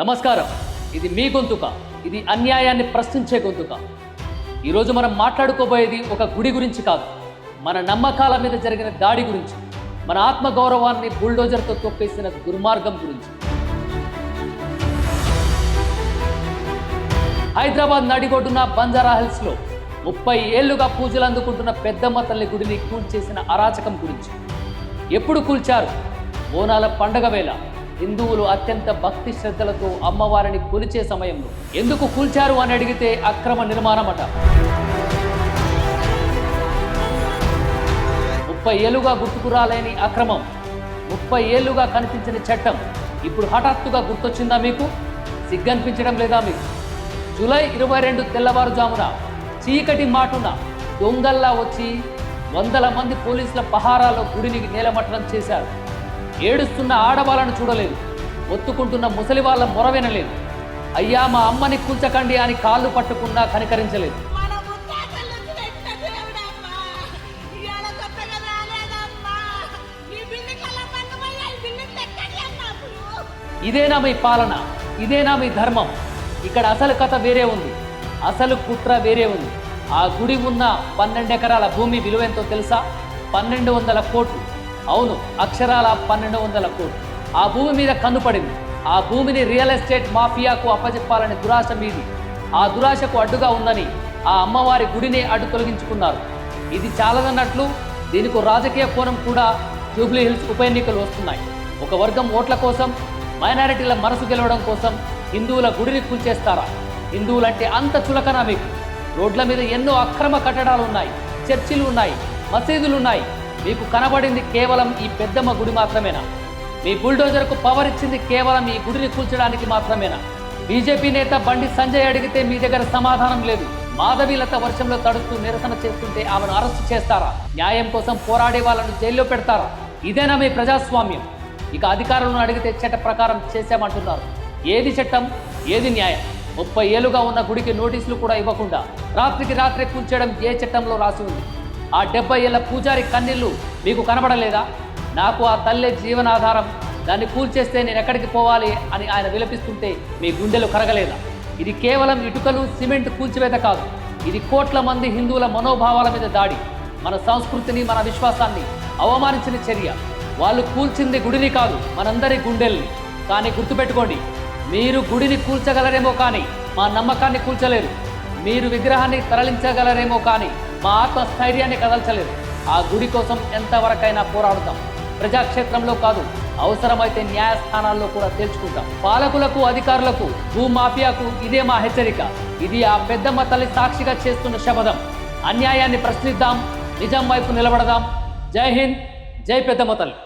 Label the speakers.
Speaker 1: నమస్కారం. ఇది మీ గొంతుక. ఇది అన్యాయాన్ని ప్రశ్నించే గొంతుక. ఈరోజు మనం మాట్లాడుకోబోయేది ఒక గుడి గురించి కాదు, మన నమ్మకాల మీద జరిగిన దాడి గురించి, మన ఆత్మగౌరవాన్ని బుల్డోజర్తో తొక్కేసిన దుర్మార్గం గురించి. హైదరాబాద్ నడిగొడ్డున బంజారా హిల్స్లో 30 ఏళ్లుగా పూజలు అందుకుంటున్న పెద్దమ్మ తల్లి గుడిని కూల్చేసిన అరాచకం గురించి. ఎప్పుడు కూల్చారు? బోనాల పండగ వేళ హిందువులు అత్యంత భక్తి శ్రద్ధలతో అమ్మవారిని కొలిచే సమయంలో. ఎందుకు కూల్చారు అని అడిగితే అక్రమ నిర్మాణమట. 30 ఏళ్లుగా గుర్తుకు రాలేని అక్రమం, 30 ఏళ్లుగా కనిపించని చట్టం ఇప్పుడు హఠాత్తుగా గుర్తొచ్చిందా మీకు? సిగ్గనిపించడం లేదా మీకు? జూలై 22 తెల్లవారుజామున చీకటి మాటున దొంగల్లా వచ్చి 100 మంది పోలీసుల పహారాలో గుడిని నేలమట్టడం చేశారు. ఏడుస్తున్న ఆడవాళ్ళను చూడలేదు, ఒత్తుకుంటున్న ముసలి వాళ్ళ మొర వినలేదు. అయ్యా మా అమ్మని కూల్చకండి అని కాళ్ళు పట్టుకున్నా కనికరించలేదు. ఇదేనా మీ పాలన? ఇదేనా మీ ధర్మం? ఇక్కడ అసలు కథ వేరే ఉంది, అసలు కుట్ర వేరే ఉంది. ఆ గుడి ఉన్న 12 ఎకరాల భూమి విలువెంతో తెలుసా? 1200 కోట్లు. అవును, అక్షరాల 1200 కోట్లు. ఆ భూమి మీద కన్నుపడింది. ఆ భూమిని రియల్ ఎస్టేట్ మాఫియాకు అప్పచెప్పాలని దురాశ మీది. ఆ దురాశకు అడ్డుగా ఉందని ఆ అమ్మవారి గుడిని అడ్డు తొలగించుకున్నారు. ఇది చాలదన్నట్లు దీనికి రాజకీయ కోణం కూడా. జూబ్లీ హిల్స్ ఉప ఎన్నికలు వస్తున్నాయి. ఒక వర్గం ఓట్ల కోసం, మైనారిటీల మనసు గెలవడం కోసం హిందువుల గుడిని కూల్చేస్తారా? హిందువులంటే అంత చులకన మీకు? రోడ్ల మీద ఎన్నో అక్రమ కట్టడాలు ఉన్నాయి, చర్చిలు ఉన్నాయి, మసీదులు ఉన్నాయి. మీకు కనబడింది కేవలం ఈ పెద్దమ్మ గుడి మాత్రమేనా? మీ బుల్డోజర్కు పవర్ ఇచ్చింది కేవలం ఈ గుడిని కూల్చడానికి మాత్రమేనా? బీజేపీ నేత బండి సంజయ్ అడిగితే మీ దగ్గర సమాధానం లేదు. మాధవీలత వర్షంలో తడుస్తూ నిరసన చేస్తుంటే ఆమెను అరెస్టు చేస్తారా? న్యాయం కోసం పోరాడే వాళ్ళను జైల్లో పెడతారా? ఇదేనా మీ ప్రజాస్వామ్యం? ఇక అధికారులను అడిగితే చట్ట ప్రకారం చేశామంటున్నారు. ఏది చట్టం, ఏది న్యాయం? 30 ఏళ్లుగా ఉన్న గుడికి నోటీసులు కూడా ఇవ్వకుండా రాత్రికి రాత్రే కూల్చేయడం ఏ చట్టంలో రాసి ఉంది? ఆ 70 ఏళ్ల పూజారి కన్నీళ్లు మీకు కనబడలేదా? నాకు ఆ తల్లే జీవనాధారం, దాన్ని కూల్చేస్తే నేను ఎక్కడికి పోవాలి అని ఆయన విలపిస్తుంటే మీ గుండెలు కరగలేదా? ఇది కేవలం ఇటుకలు, సిమెంట్ కూల్చివేత కాదు. ఇది కోట్ల మంది హిందువుల మనోభావాల మీద దాడి, మన సంస్కృతిని, మన విశ్వాసాన్ని అవమానించిన చర్య. వాళ్ళు కూల్చింది గుడిని కాదు, మనందరి గుండెల్ని. కానీ గుర్తుపెట్టుకోండి, మీరు గుడిని కూల్చగలరేమో కానీ మా నమ్మకాన్ని కూల్చలేరు. మీరు విగ్రహాన్ని తరలించగలరేమో కానీ మా ఆత్మస్థైర్యాన్ని కదల్చలేరు. ఆ గుడి కోసం ఎంతవరకైనా పోరాడుతాం. ప్రజాక్షేత్రంలో కాదు, అవసరమైతే న్యాయస్థానాల్లో కూడా తేల్చుకుంటాం. పాలకులకు, అధికారులకు, భూమాఫియాకు ఇదే మా హెచ్చరిక. ఇది ఆ పెద్దమ్మ తల్లి సాక్షిగా చేస్తున్న శపథం. అన్యాయాన్ని ప్రశ్నిద్దాం, నిజం వైపు నిలబడదాం. జై హింద్, జై పెద్దమ్మ తల్లి.